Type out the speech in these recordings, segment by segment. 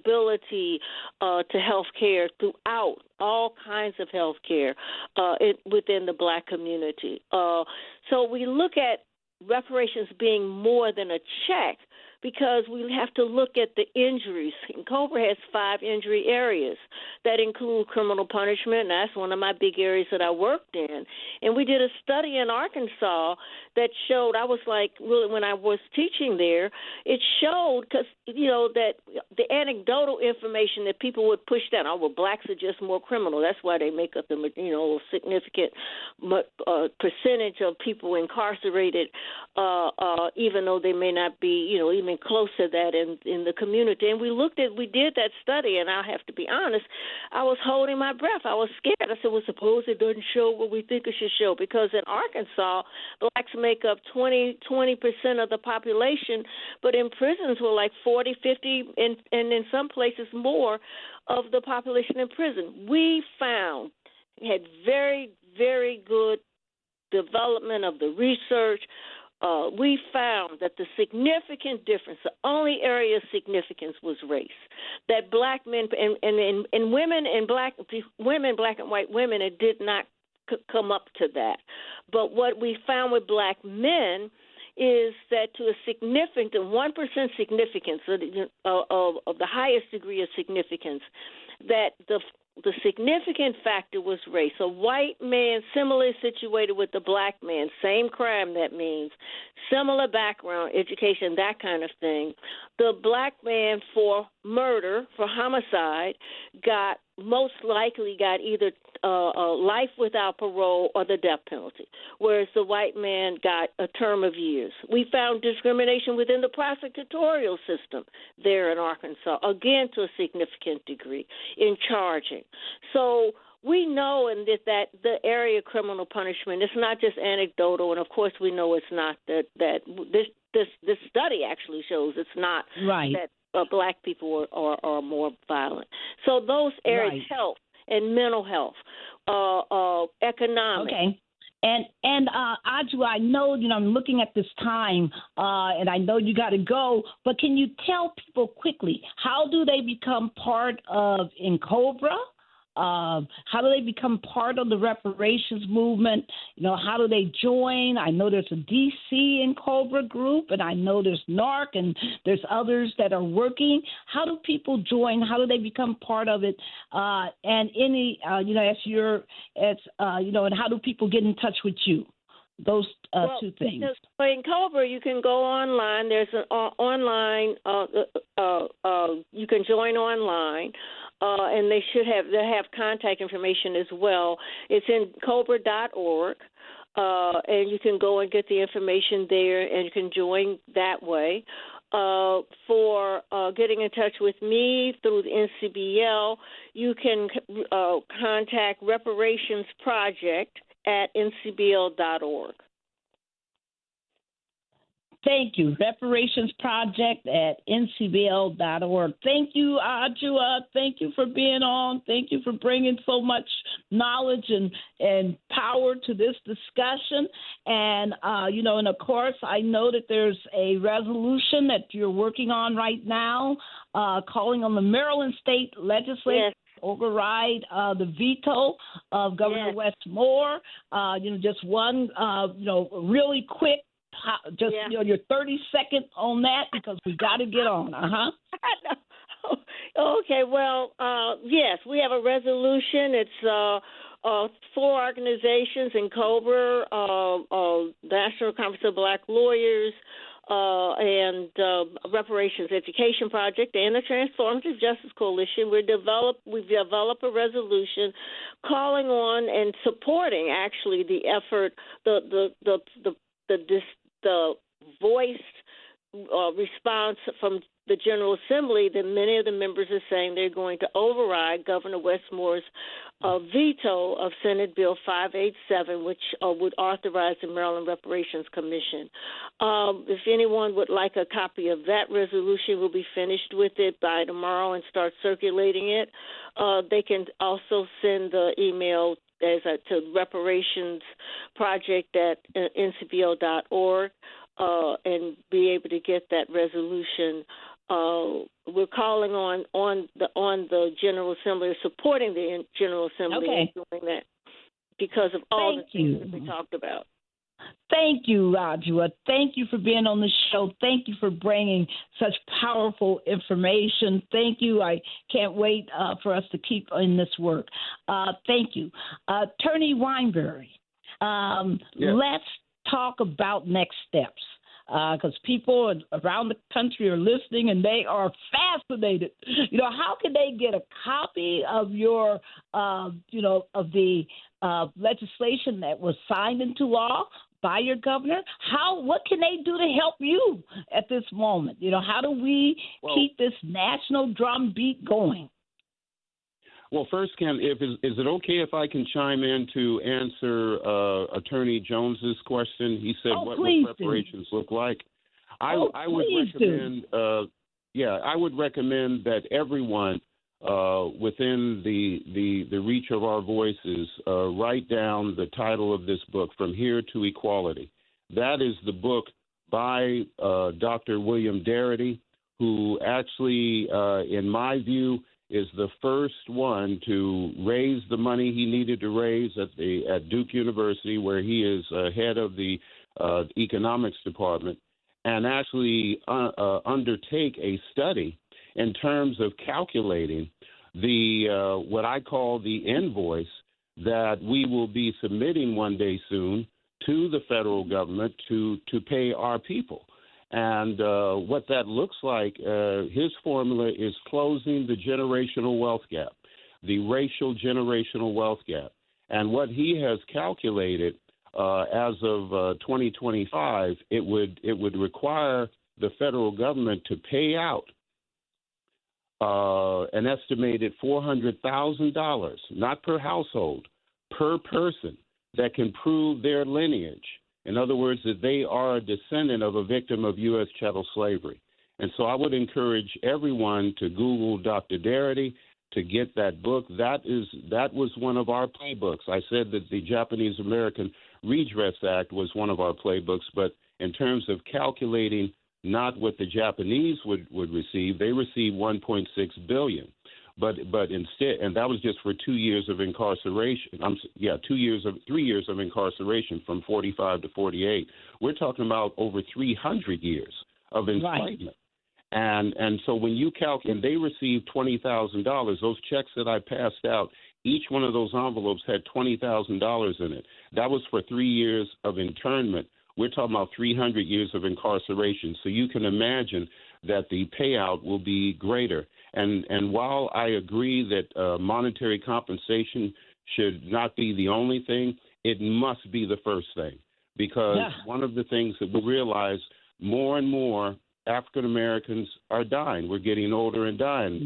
accessibility to health care throughout all kinds of health care within the Black community. So we look at reparations being more than a check, because we have to look at the injuries. And COBRA has 5 injury areas that include criminal punishment, and that's one of my big areas that I worked in. And we did a study in Arkansas that showed, I was like, really, when I was teaching there, it showed, because, that the anecdotal information that people would push down, oh, well, blacks are just more criminal. That's why they make up the, a significant percentage of people incarcerated, even though they may not be, even close to that in the community. And we did that study, and I have to be honest, I was holding my breath. I was scared. I said, well, suppose it doesn't show what we think it should show, because in Arkansas, blacks make up 20% of the population, but in prisons we're like 40, 50, and in some places more of the population in prison. We found, had very, very good development of the research. We found that the significant difference, the only area of significance, was race. That black men and women and black and white women, it did not come up to that. But what we found with black men is that to a significant 1% significance of the highest degree of significance, that the significant factor was race. A white man similarly situated with the black man, same crime, that means, similar background, education, that kind of thing. The black man for murder, for homicide, most likely got either life without parole or the death penalty, whereas the white man got a term of years. We found discrimination within the prosecutorial system there in Arkansas, again to a significant degree, in charging. So we know that the area of criminal punishment, it's not just anecdotal, and of course we know it's not that this study actually shows it's not right. That black people are more violent. So those areas, right. health and mental health, economic. Okay. And Adjoa, I know, I'm looking at this time, and I know you got to go, but can you tell people quickly, how do they become part of INCOBRA? How do they become part of the reparations movement? How do they join? I know there's a DC INCOBRA group, and I know there's NARC, and there's others that are working. How do people join? How do they become part of it? And and how do people get in touch with you? Those two things. For INCOBRA, you can go online. There's an online. You can join online. And they have contact information as well. It's in cobra.org, and you can go and get the information there, and you can join that way. For getting in touch with me through the NCBL, you can contact Reparations Project at ncbl.org. Thank you. Reparations Project at ncbl.org. Thank you, Adjoa. Thank you for being on. Thank you for bringing so much knowledge and power to this discussion. And, and of course, I know that there's a resolution that you're working on right now, calling on the Maryland State Legislature. Yes. Override the veto of Governor Yes. Wes Moore. Just one, really quick. Just your 30 seconds on that, because we got to get on. Okay. Well, yes, we have a resolution. It's 4 organizations in COBRA, National Conference of Black Lawyers, and Reparations Education Project, and the Transformative Justice Coalition. We've developed a resolution calling on and supporting actually the effort, the voiced response from the General Assembly that many of the members are saying they're going to override Governor Wes Moore's veto of Senate Bill 587, which would authorize the Maryland Reparations Commission. If anyone would like a copy of that resolution, we'll be finished with it by tomorrow and start circulating it. They can also send the email to Reparations Project at ncbl.org and be able to get that resolution we're calling on the General Assembly, supporting the General Assembly in doing that because of all the things that we talked about. Thank you, Adjoa. Thank you for being on the show. Thank you for bringing such powerful information. Thank you. I can't wait for us to keep in this work. Thank you. Attorney Wineberry, let's talk about next steps. Because people around the country are listening and they are fascinated. How can they get a copy of your, of the legislation that was signed into law by your governor? What can they do to help you at this moment? How do we keep this national drumbeat going? Well, first, Ken, is it okay if I can chime in to answer Attorney Jones's question? He said, "What would reparations look like?" I would recommend, I would recommend that everyone within the reach of our voices write down the title of this book, From Here to Equality. That is the book by Dr. William Darity, who actually, in my view, is the first one to raise the money he needed to raise at Duke University, where he is head of the economics department, and actually undertake a study in terms of calculating the what I call the invoice that we will be submitting one day soon to the federal government to pay our people. And what that looks like, his formula is closing the generational wealth gap, the racial generational wealth gap. And what he has calculated as of 2025, it would require the federal government to pay out an estimated $400,000, not per household, per person that can prove their lineage. In other words, that they are a descendant of a victim of U.S. chattel slavery. And so I would encourage everyone to Google Dr. Darity to get that book. That was one of our playbooks. I said that the Japanese American Redress Act was one of our playbooks, but in terms of calculating not what the Japanese would receive, they received $1.6 billion. But instead, and that was just for 2 years of incarceration. 3 years of incarceration from 45 to 48. We're talking about over 300 years of enslavement. Right. And so when you calculate, and they received $20,000. Those checks that I passed out, each one of those envelopes had $20,000 in it. That was for 3 years of internment. We're talking about 300 years of incarceration. So you can imagine that the payout will be greater. And while I agree that monetary compensation should not be the only thing, it must be the first thing. Because one of the things that we realize, more and more African Americans are dying. We're getting older and dying.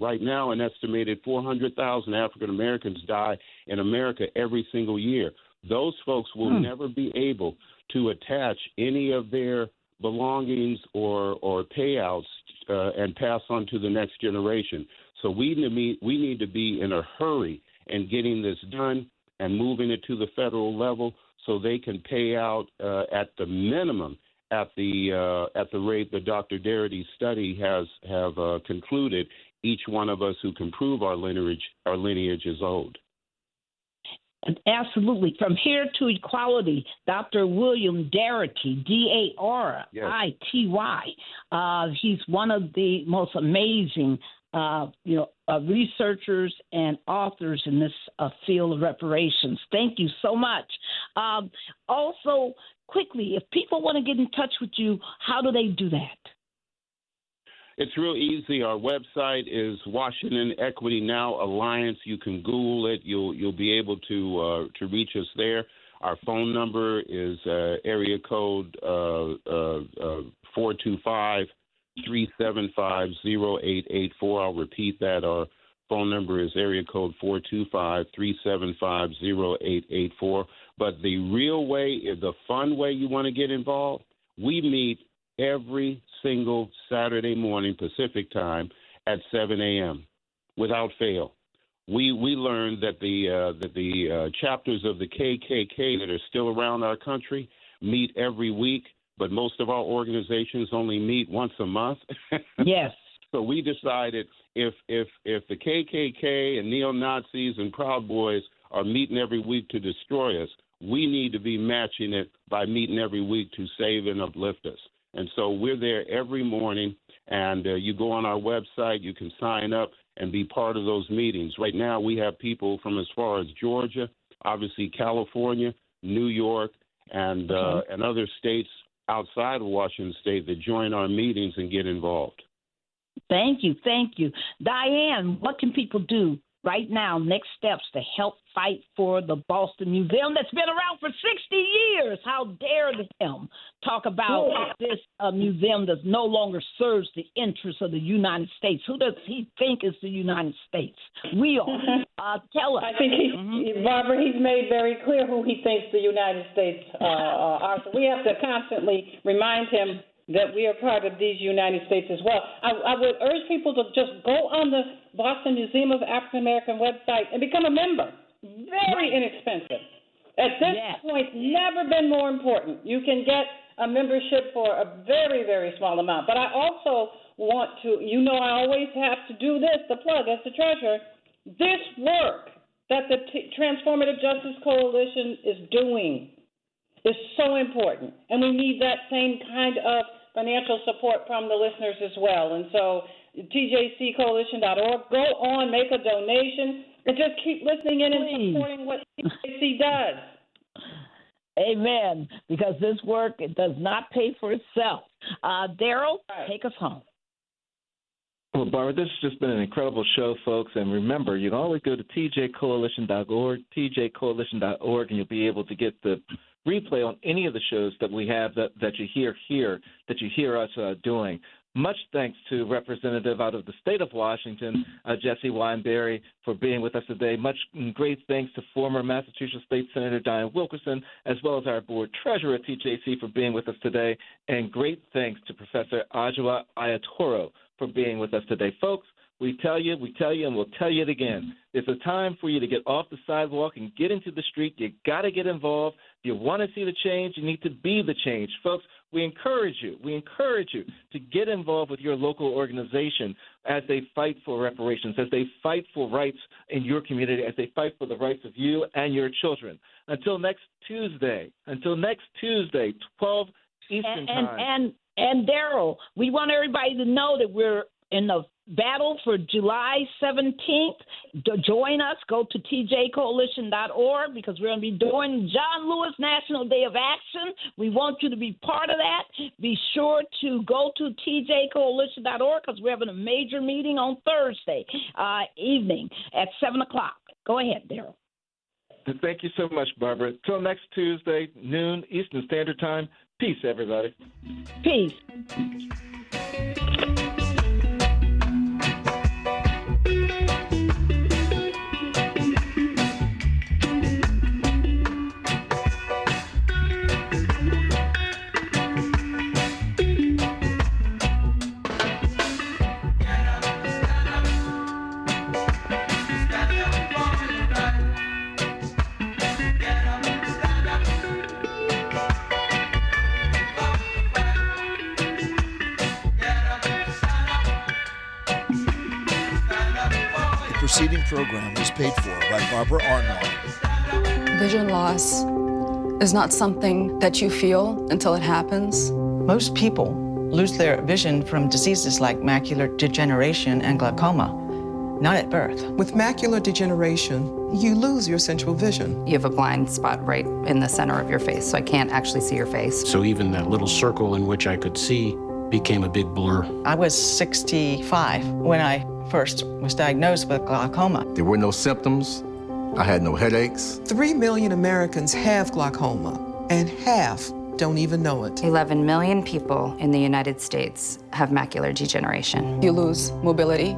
Right now, an estimated 400,000 African Americans die in America every single year. Those folks will never be able to attach any of their belongings or payouts and pass on to the next generation. So we need to be in a hurry in getting this done and moving it to the federal level so they can pay out at the minimum at the rate that Dr. Darity's study have concluded. Each one of us who can prove our lineage is owed. Absolutely. From Here to Equality, Dr. William Darity, Darity. He's one of the most amazing, researchers and authors in this field of reparations. Thank you so much. Also, quickly, if people want to get in touch with you, how do they do that? It's real easy. Our website is Washington Equity Now Alliance. You can Google it. You'll be able to reach us there. Our phone number is area code 425-375-0884. I'll repeat that. Our phone number is area code 425-375-0884. But the real way, the fun way you want to get involved, we meet every single Saturday morning Pacific time at 7 a.m. without fail. We learned that the chapters of the KKK that are still around our country meet every week, but most of our organizations only meet once a month. Yes. So we decided if the KKK and neo-Nazis and Proud Boys are meeting every week to destroy us, we need to be matching it by meeting every week to save and uplift us. And so we're there every morning, and you go on our website, you can sign up and be part of those meetings. Right now we have people from as far as Georgia, obviously California, New York, and other states outside of Washington State that join our meetings and get involved. Thank you. Dianne, what can people do right now, next steps to help fight for the Boston Museum that's been around for 60 years? How dare them talk about this museum that no longer serves the interests of the United States? Who does he think is the United States? We are. Tell us. I think Barbara, he's made very clear who he thinks the United States are. So we have to constantly remind him that we are part of these United States as well. I would urge people to just go on the Boston Museum of African American website and become a member. Very inexpensive. At this point, never been more important. You can get a membership for a very, very small amount. But I also want to, I always have to do this, the plug as the treasurer. This work that the Transformative Justice Coalition is doing is so important. And we need that same kind of financial support from the listeners as well. And so tjccoalition.org, go on, make a donation, and just keep listening in and supporting what TJC does. Amen. Because this work, it does not pay for itself. Daryl, take us home. Well, Barbara, this has just been an incredible show, folks. And remember, you can always go to tjcoalition.org, tjcoalition.org, and you'll be able to get the replay on any of the shows that we have that you hear here, that you hear us doing. Much thanks to Representative out of the state of Washington, Jesse Wineberry, for being with us today. Much great thanks to former Massachusetts State Senator Dianne Wilkerson, as well as our board treasurer at TJC for being with us today. And great thanks to Professor Adjoa Aiyetoro for being with us today. Folks, we tell you, and we'll tell you it again. It's a time for you to get off the sidewalk and get into the street. You got to get involved. If you want to see the change, you need to be the change. Folks, we encourage you to get involved with your local organization as they fight for reparations, as they fight for rights in your community, as they fight for the rights of you and your children. Until next Tuesday, 12 Eastern Time. And Daryl, we want everybody to know that we're in the battle for July 17th. Join us. Go to tjcoalition.org because we're going to be doing John Lewis National Day of Action. We want you to be part of that. Be sure to go to tjcoalition.org because we're having a major meeting on Thursday evening at 7 o'clock. Go ahead, Daryl. Thank you so much, Barbara. Till next Tuesday, noon Eastern Standard Time. Peace, everybody. Peace. The preceding program was paid for by Barbara Arnwine. Vision loss is not something that you feel until it happens. Most people lose their vision from diseases like macular degeneration and glaucoma, not at birth. With macular degeneration, you lose your central vision. You have a blind spot right in the center of your face, so I can't actually see your face. So even that little circle in which I could see became a big blur. I was 65 when I first was diagnosed with glaucoma. There were no symptoms. I had no headaches. 3 million Americans have glaucoma, and half don't even know it. 11 million people in the United States have macular degeneration. You lose mobility,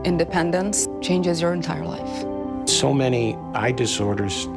independence, changes your entire life. So many eye disorders